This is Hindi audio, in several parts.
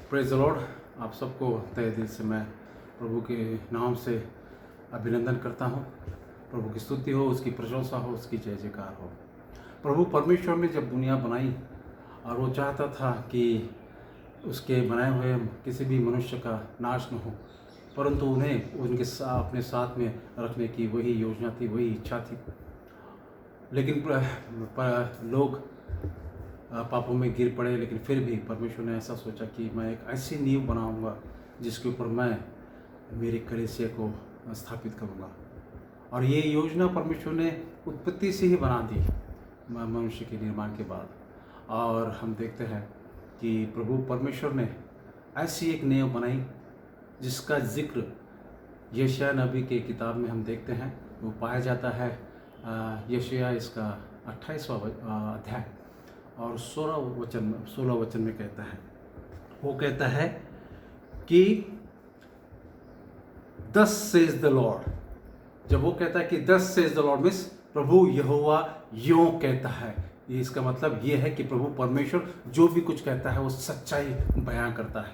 Praise the Lord. आप सबको तहे दिल से मैं प्रभु के नाम से अभिनंदन करता हूँ। प्रभु की स्तुति हो, उसकी प्रशंसा हो, उसकी जय जयकार हो। प्रभु परमेश्वर ने जब दुनिया बनाई और वो चाहता था कि उसके बनाए हुए किसी भी मनुष्य का नाश न हो, परंतु उन्हें अपने साथ में रखने की वही योजना थी, वही इच्छा थी। लेकिन लोग पापों में गिर पड़े, लेकिन फिर भी परमेश्वर ने ऐसा सोचा कि मैं एक ऐसी नींव बनाऊंगा जिसके ऊपर मैं मेरी कलीसिया को स्थापित करूंगा। और ये योजना परमेश्वर ने उत्पत्ति से ही बना दी मनुष्य के निर्माण के बाद। और हम देखते हैं कि प्रभु परमेश्वर ने ऐसी एक नींव बनाई जिसका जिक्र यशायाह नबी के किताब में हम देखते हैं। वो पाया जाता है यशायाह इसका 28वां अध्याय और 16 वचन में कहता है, वो कहता है कि thus says the Lord। जब वो कहता है कि thus says the Lord means प्रभु यहोवा यूं कहता है, ये इसका मतलब ये है कि प्रभु परमेश्वर जो भी कुछ कहता है वो सच्चाई बयां करता है।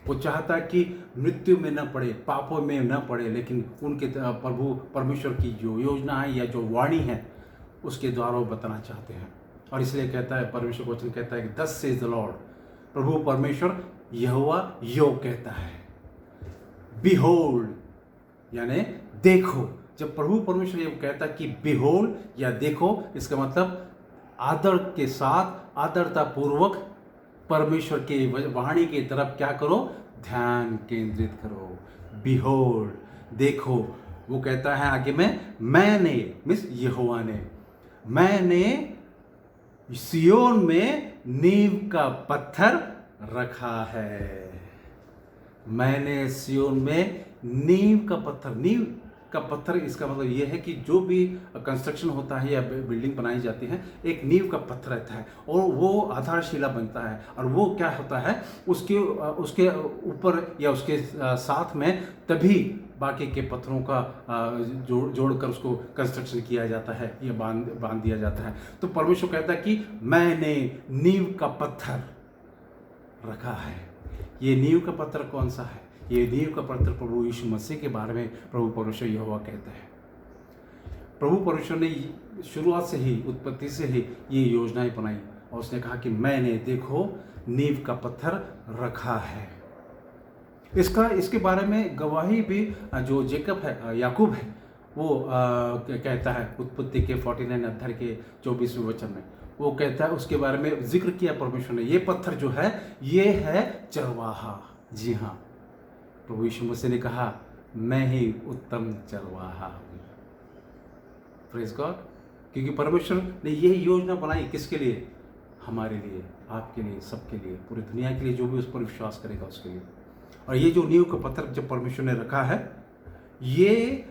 वो चाहता है कि मृत्यु में न पड़े, पापों में न पड़े, लेकिन उनके प्रभु परमेश्वर की जो योजना है या जो वाणी है उसके द्वारा वो बताना चाहते हैं। और इसलिए कहता है, परमेश्वर का वचन कहता है कि thus says the Lord, प्रभु परमेश्वर यहोवा यो कहता है, behold यानी देखो। जब प्रभु परमेश्वर ये कहता है कि behold या देखो, इसका मतलब आदर के साथ, आदरता पूर्वक परमेश्वर के वाणी की तरफ क्या करो, ध्यान केंद्रित करो। behold देखो। वो कहता है आगे में, मैंने मीन्स यहोवा ने, मैंने सियोन में नींव का पत्थर रखा है। मैंने सियोन में नींव का पत्थर, नींव का पत्थर इसका मतलब ये है कि जो भी कंस्ट्रक्शन होता है या बिल्डिंग बनाई जाती है, एक नींव का पत्थर रहता है और वो आधारशिला बनता है। और वो क्या होता है, उसके ऊपर या उसके साथ में तभी बाकी के पत्थरों का जोड़कर उसको कंस्ट्रक्शन किया जाता है या बांध दिया जाता है। तो परमेश्वर कहता है कि मैंने नींव का पत्थर रखा है। ये नींव का पत्थर कौन सा है? ये नींव का पत्थर प्रभु यीशु मसीह के बारे में प्रभु परमेश्वर यहोवा कहता है। प्रभु परमेश्वर ने शुरुआत से ही, उत्पत्ति से ही ये योजनाएं बनाई और उसने कहा कि मैंने देखो नींव का पत्थर रखा है। इसके बारे में गवाही भी जो जेकब है, याकूब है, वो कहता है उत्पत्ति के 49 अध्याय के 24वें वचन में। वो कहता है, उसके बारे में जिक्र किया परमेश्वर ने, ये पत्थर जो है ये है चरवाहा। जी हाँ, प्रभु यीशु मसीह ने कहा मैं ही उत्तम चरवाहा हूँ। Praise God. क्योंकि परमेश्वर ने ये योजना बनाई किसके लिए? हमारे लिए, आपके लिए, सबके लिए, पूरी दुनिया के लिए, जो भी उस पर विश्वास करेगा उसके लिए। और ये जो नींव का पत्थर जब परमेश्वर ने रखा है, ये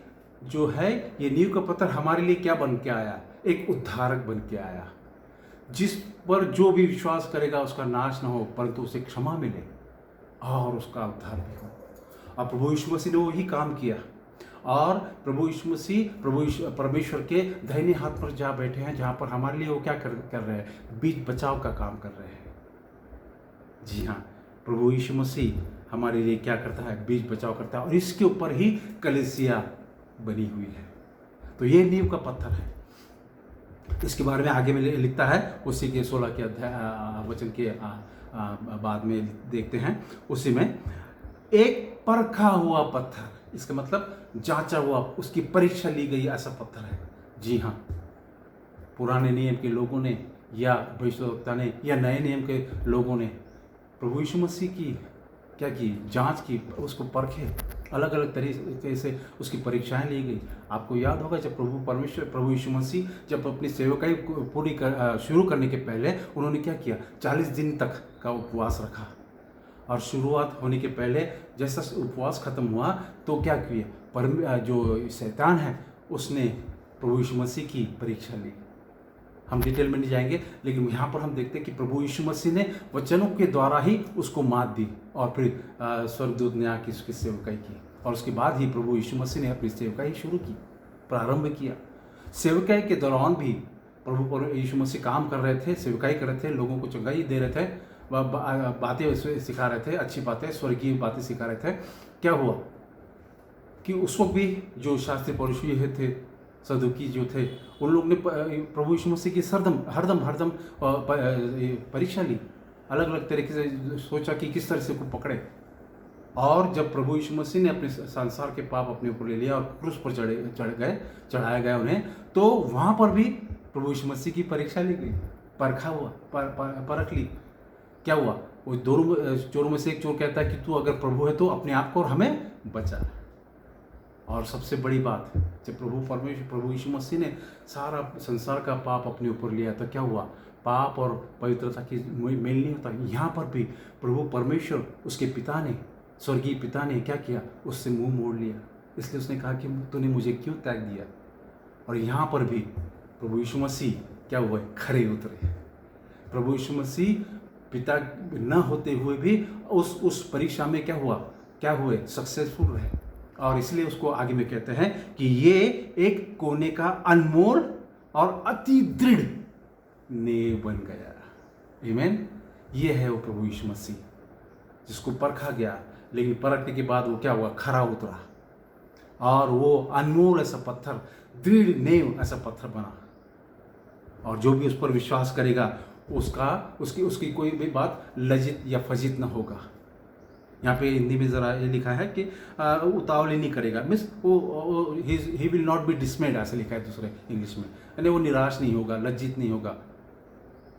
जो है, ये नींव का पत्थर हमारे लिए क्या बन के आया? एक उद्धारक बन के आया, जिस पर जो भी विश्वास करेगा उसका नाश न हो, परंतु उसे क्षमा मिले और उसका उद्धार भी हो। और प्रभु यीशु मसीह ने वही काम किया। और प्रभु यीशु मसीह परमेश्वर के दाहिने हाथ पर जा बैठे हैं, जहाँ पर हमारे लिए वो क्या कर रहे हैं? बीच बचाव का काम कर रहे हैं। जी हाँ, प्रभु यीशु मसीह हमारे लिए क्या करता है? बीच बचाव करता है। और इसके ऊपर ही कलीसिया बनी हुई है। तो ये नींव का पत्थर है। इसके बारे में आगे में लिखता है, उसी के 16 के अध्याय वचन के बाद में देखते हैं। उसी में एक परखा हुआ पत्थर, इसका मतलब जांचा हुआ, उसकी परीक्षा ली गई ऐसा पत्थर है। जी हाँ, पुराने नियम के लोगों ने या भविष्यवक्ता ने या नए नियम के लोगों ने प्रभु यीशु मसीह की क्या की? जांच की, उसको परखे। अलग अलग तरीके से उसकी परीक्षाएं ली गई। आपको याद होगा जब प्रभु यीशु मसीह जब अपनी सेवकाई पूरी शुरू करने के पहले उन्होंने क्या किया? 40 दिन तक का उपवास रखा। और शुरुआत होने के पहले जैसा उपवास खत्म हुआ तो क्या किया? जो शैतान है उसने प्रभु यीशु मसीह की परीक्षा ली। हम डिटेल में नहीं जाएंगे, लेकिन यहाँ पर हम देखते हैं कि प्रभु यीशु मसीह ने वचनों के द्वारा ही उसको मात दी और फिर स्वर्गदूत ने आके उसकी सेवकाई की। और उसके बाद ही प्रभु यीशु मसीह ने अपनी सेवकाई शुरू की, प्रारंभ किया। सेवकाई के दौरान भी प्रभु यीशु मसीह काम कर रहे थे, सेवकाई कर रहे थे, लोगों को चंगाई दे रहे थे। बातें सिखा रहे थे, अच्छी बातें, स्वर्गीय बातें सिखा रहे थे, क्या हुआ कि उस वक्त भी जो शास्त्री फरीसी थे, सदुकी जो थे, उन लोग ने प्रभु यीशु मसीह की हरदम परीक्षा ली, अलग अलग तरीके से सोचा कि किस तरह से को पकड़े। और जब प्रभु यीशु मसीह ने अपने संसार के पाप अपने ऊपर ले लिया और क्रूस पर चढ़ाया गया उन्हें, तो वहाँ पर भी प्रभु यीशु मसीह की परीक्षा ली गई, परखा हुआ, परख ली। क्या हुआ? वो दोनों चोरों में से एक चोर कहता है कि तू अगर प्रभु है तो अपने आप को और हमें बचा। और सबसे बड़ी बात, जब प्रभु यीशु मसीह ने सारा संसार का पाप अपने ऊपर लिया तो क्या हुआ? पाप और पवित्रता की मेल नहीं होता। यहाँ पर भी प्रभु परमेश्वर, उसके पिता ने, स्वर्गीय पिता ने क्या किया? उससे मुंह मोड़ लिया। इसलिए उसने कहा कि तूने मुझे क्यों त्याग दिया? और यहाँ पर भी प्रभु यीशु मसीह क्या हुए? खरे उतरे। प्रभु यीशु मसीह पिता न होते हुए भी उस परीक्षा में क्या हुआ? क्या हुए? सक्सेसफुल रहे। और इसलिए उसको आगे में कहते हैं कि ये एक कोने का अनमोल और अति दृढ़ नींव बन गया। आमीन। ये है वो प्रभु यीशु मसीह जिसको परखा गया, लेकिन परखने के बाद वो क्या हुआ? खरा उतरा। और वो अनमोल ऐसा पत्थर, दृढ़ नींव ऐसा पत्थर बना। और जो भी उस पर विश्वास करेगा उसकी कोई भी बात लज्जित या फजित न होगा। यहाँ पे हिंदी में ज़रा ये लिखा है कि उतावली नहीं करेगा, मीन्स वो ही विल नॉट बी डिसमेड, ऐसे लिखा है दूसरे इंग्लिश में, यानी वो निराश नहीं होगा, लज्जित नहीं होगा।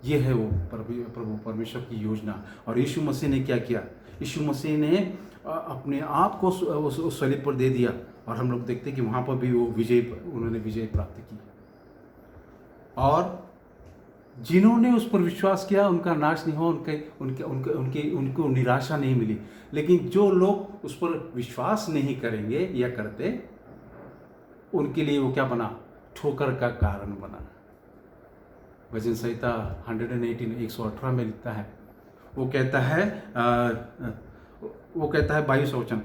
ये है वो प्रभु परमेश्वर की योजना। और यीशु मसीह ने क्या किया? यीशु मसीह ने अपने आप को उस सलीब पर दे दिया। और हम लोग देखते हैं कि वहाँ पर भी वो उन्होंने विजय प्राप्त की। और जिन्होंने उस पर विश्वास किया उनका नाश नहीं हुआ, उनको निराशा नहीं मिली। लेकिन जो लोग उस पर विश्वास नहीं करेंगे या करते, उनके लिए वो क्या बना? ठोकर का कारण बना। भजन संहिता 118 में लिखता है, वो कहता है 22 वचन,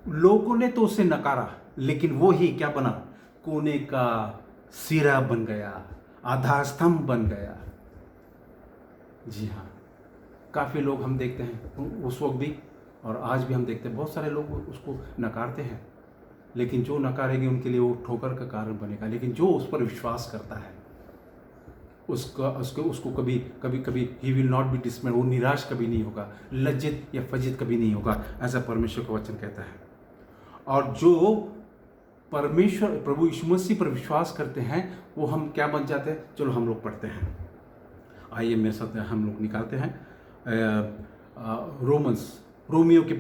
लोगों ने तो उसे नकारा, लेकिन वो ही क्या बना? कोने का सिरा बन गया, आधार स्तंभ बन गया। जी हाँ, काफ़ी लोग हम देखते हैं उस वक्त भी और आज भी हम देखते हैं, बहुत सारे लोग उसको नकारते हैं, लेकिन जो नकारेंगे उनके लिए वो ठोकर का कारण बनेगा। लेकिन जो उस पर विश्वास करता है उसको कभी ही विल नॉट बी डिसमेड, वो निराश कभी नहीं होगा, लज्जित या फजित कभी नहीं होगा, ऐसा परमेश्वर का वचन कहता है। और जो परमेश्वर प्रभु यीशु मसीह पर विश्वास करते हैं वो हम क्या बन जाते हैं? चलो हम लोग पढ़ते हैं, आइए मेरे साथ हम लोग निकालते हैं रोमियो की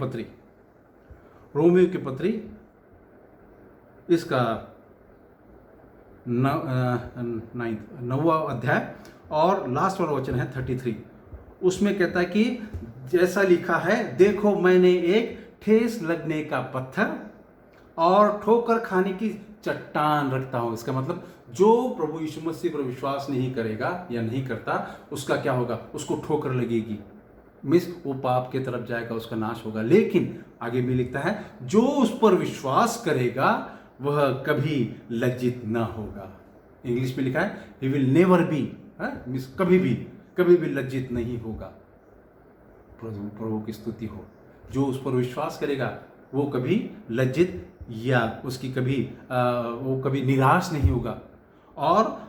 पत्री इसका 9वां अध्याय और लास्ट वाला वचन है 33। उसमें कहता है कि जैसा लिखा है, देखो मैंने एक ठेस लगने का पत्थर और ठोकर खाने की चट्टान रखता हूं। इसका मतलब जो प्रभु यीशु मसीह पर विश्वास नहीं करेगा या नहीं करता, उसका क्या होगा? उसको ठोकर लगेगी, मिस वो पाप की तरफ जाएगा, उसका नाश होगा। लेकिन आगे भी लिखता है, जो उस पर विश्वास करेगा वह कभी लज्जित ना होगा। इंग्लिश में लिखा है, he will never be, miss कभी भी लज्जित नहीं होगा। प्रभु की स्तुति हो। जो उस पर विश्वास करेगा वो कभी लज्जित या उसकी वो कभी निराश नहीं होगा। और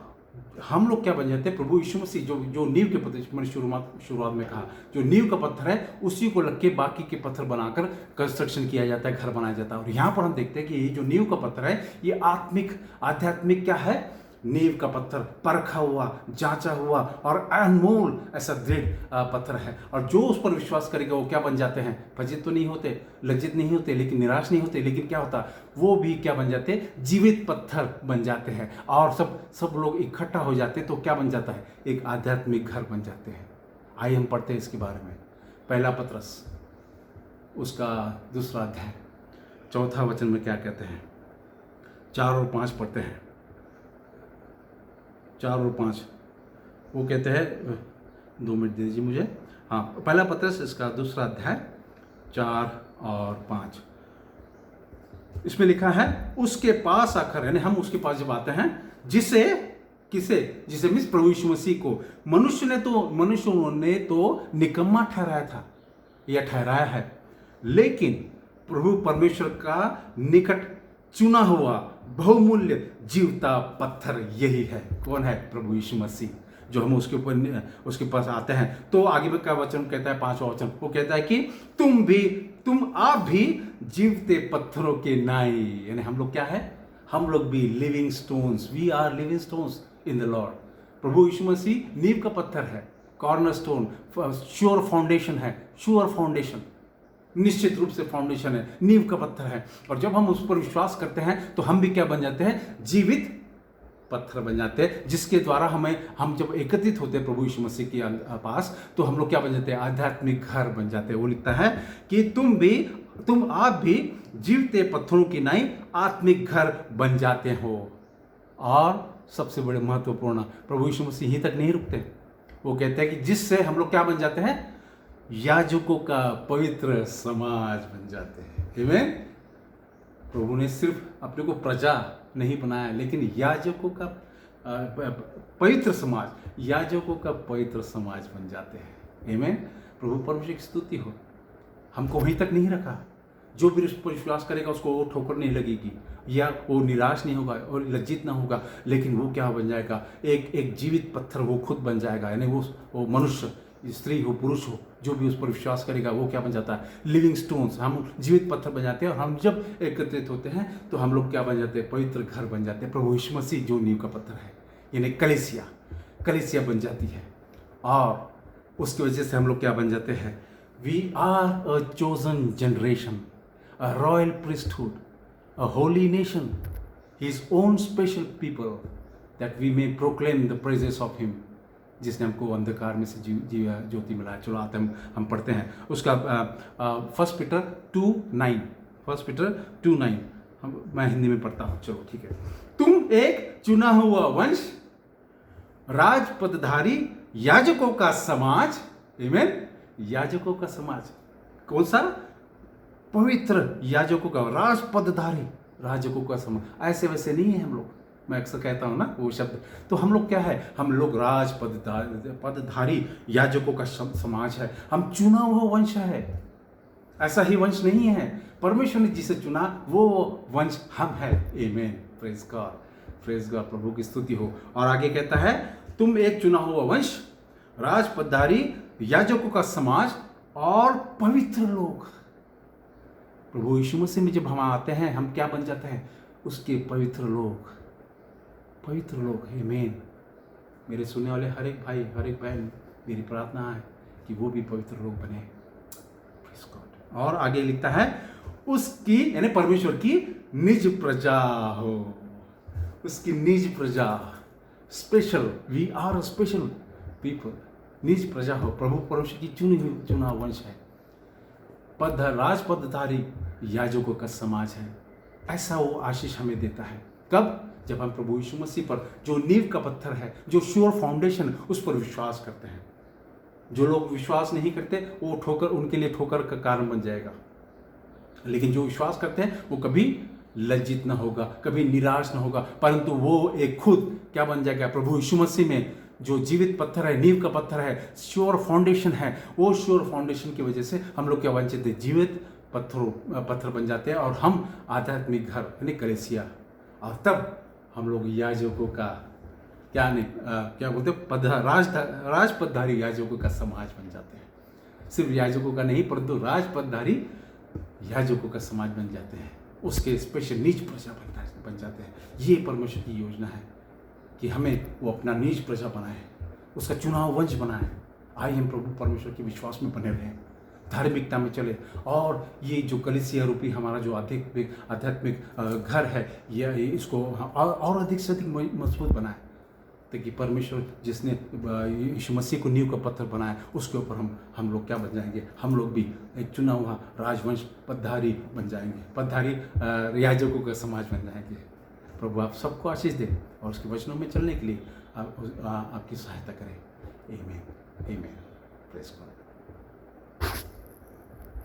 हम लोग क्या बन जाते हैं? प्रभु यीशु मसीह जो नींव के पत्थर, मैंने शुरुआत में कहा, जो नींव का पत्थर है उसी को लग के बाकी के पत्थर बनाकर कंस्ट्रक्शन किया जाता है, घर बनाया जाता है। और यहाँ पर हम देखते हैं कि ये जो नींव का पत्थर है ये आध्यात्मिक क्या है? नींव का पत्थर, परखा हुआ, जांचा हुआ और अनमोल ऐसा दृढ़ पत्थर है। और जो उस पर विश्वास करेगा वो क्या बन जाते हैं? फजित तो नहीं होते, लज्जित नहीं होते, लेकिन निराश नहीं होते, लेकिन क्या होता? वो भी क्या बन जाते हैं? जीवित पत्थर बन जाते हैं। और सब लोग इकट्ठा हो जाते हैं तो क्या बन जाता है? एक आध्यात्मिक घर बन जाते हैं। आइए हम पढ़ते हैं इसके बारे में। पहला पत्रस उसका 2 अध्याय 4 वचन में क्या कहते हैं? 4 और 5 पढ़ते हैं। 4 और 5 वो कहते हैं, 2 मिनट दे दीजिए मुझे। हाँ, पहला पत्रस इसका 2 अध्याय 4 और 5 इसमें लिखा है, उसके पास आकर, यानी हम उसके पास जब आते हैं, जिसे किसे? जिसे मीन्स प्रभु यीशु मसीह को। मनुष्यों ने तो निकम्मा ठहराया था या ठहराया है, लेकिन प्रभु परमेश्वर का निकट चुना हुआ बहुमूल्य जीवता पत्थर यही है। कौन है? प्रभु यीशु मसीह। जो हम उसके पास आते हैं तो आगे में क्या वचन कहता है? 5वां वचन वो कहता है कि तुम आप भी जीवते पत्थरों के नाई, यानी हम लोग क्या है? हम लोग भी living stones, we are living stones in the Lord. प्रभु यीशु मसीह नींव का पत्थर है, कॉर्नर स्टोन, श्योर फाउंडेशन है, श्योर फाउंडेशन, निश्चित रूप से फाउंडेशन है, नींव का पत्थर है। और जब हम उस पर विश्वास करते हैं तो हम भी क्या बन जाते हैं? जीवित पत्थर बन जाते हैं, जिसके द्वारा हम जब एकत्रित होते हैं प्रभु यीशु मसीह के पास तो हम लोग क्या बन जाते हैं? आध्यात्मिक घर बन जाते हैं। वो लिखता है कि तुम आप भी जीवते पत्थरों की नाई आत्मिक घर बन जाते हो। और सबसे बड़े महत्वपूर्ण, प्रभु यीशु मसीह यहीं तक नहीं रुकते, वो कहते हैं कि जिससे हम लोग क्या बन जाते हैं? याजकों का पवित्र समाज बन जाते हैं। आमीन। प्रभु ने सिर्फ अपने को प्रजा नहीं बनाया, लेकिन याजकों का पवित्र समाज, याजकों का पवित्र समाज बन जाते हैं। आमीन। प्रभु परमेश्वर की स्तुति हो। हमको वहीं तक नहीं रखा। जो भी उस पर विश्वास करेगा उसको वो ठोकर नहीं लगेगी, या वो निराश नहीं होगा और लज्जित ना होगा, लेकिन वो क्या बन जाएगा? एक जीवित पत्थर वो खुद बन जाएगा। यानी वो मनुष्य, स्त्री हो पुरुष हो, जो भी उस पर विश्वास करेगा वो क्या बन जाता है? Living stones. हम जीवित पत्थर बन जाते हैं। और हम जब एकत्रित होते हैं तो हम लोग क्या बन जाते हैं? पवित्र घर बन जाते हैं। प्रभु यीशु मसीह जो नींव का पत्थर है, यानी कलीसिया बन जाती है। और उसकी वजह से हम लोग क्या बन जाते हैं? We are a chosen generation, a royal priesthood, a holy nation, his own special people, that we may proclaim the praises of him, जिसने हमको अंधकार में से ज्योति मिलाया। चलो आते हम पढ़ते हैं उसका 1 पीटर 2:9 मैं हिंदी में पढ़ता हूँ। चलो ठीक है। तुम एक चुना हुआ वंश, राजपदधारी याजकों का समाज। आमीन। याजकों का समाज कौन सा? पवित्र याजकों का, राजपदधारी याजकों का समाज। ऐसे वैसे नहीं है हम लोग। मैं अक्सर कहता हूँ ना वो शब्द। तो हम लोग क्या है? हम लोग राजपदधारी याजकों का समाज है। हम चुना हुआ वंश है। ऐसा ही वंश नहीं है, परमेश्वर ने जिसे चुना वो वंश हम है। आमीन। प्रेज गॉड, प्रभु की स्तुति हो। और आगे कहता है तुम एक चुना हुआ वंश, राजपदधारी याजकों का समाज और पवित्र लोग। प्रभु यीशु मसीह में जब हम आते हैं हम क्या बन जाते हैं? उसके पवित्र लोग। आमीन। मेरे सुनने वाले हर एक भाई, हर एक बहन, मेरी प्रार्थना है कि वो भी पवित्र लोग बने। और आगे लिखता है उसकी, यानी परमेश्वर की निज प्रजा हो। उसकी निज प्रजा, special, we are a special people. निज प्रजा हो। प्रभु परमेश्वर की चुना वंश है। राजपदधारी याजकों का समाज है। ऐसा वो आशीष हमें देता है। कब? जब हम प्रभु यीशु मसीह पर जो नींव का पत्थर है, जो श्योर फाउंडेशन, उस पर विश्वास करते हैं। जो लोग विश्वास नहीं करते वो उनके लिए ठोकर का कारण बन जाएगा। लेकिन जो विश्वास करते हैं वो कभी लज्जित ना होगा, कभी निराश ना होगा, परंतु वो एक खुद क्या बन जाएगा? प्रभु यीशु मसीह में जो जीवित पत्थर है, नींव का पत्थर है, श्योर फाउंडेशन है, वो श्योर फाउंडेशन की वजह से हम लोग क्या बन जाते हैं? जीवित पत्थर बन जाते हैं। और हम आध्यात्मिक घर यानी कलीसिया। और तब हम लोग याजकों का क्या बोलते हैं? राजपदधारी याजकों का समाज बन जाते हैं। सिर्फ याजकों का नहीं, परंतु राजपदधारी याजकों का समाज बन जाते हैं। उसके स्पेशल नीच प्रजा बन जाते हैं। ये परमेश्वर की योजना है कि हमें वो अपना नीच प्रजा बनाए, उसका चुनाव वंश बनाए। आइए हम प्रभु परमेश्वर के विश्वास में बने रहें, धार्मिकता में चले, और ये जो कलीसिया रूपी हमारा जो आध्यात्मिक घर है, ये इसको और अधिक से अधिक मजबूत बनाए, ताकि परमेश्वर जिसने यीशु मसीह को नींव का पत्थर बनाया उसके ऊपर हम लोग क्या बन जाएंगे? हम लोग भी एक चुना हुआ राजवंश पदधारी बन जाएंगे, पदधारी याजकों का समाज बन जाएंगे। प्रभु आप सबको आशीष दे और उसके वचनों में चलने के लिए आपकी सहायता करें। आमीन। Praise God.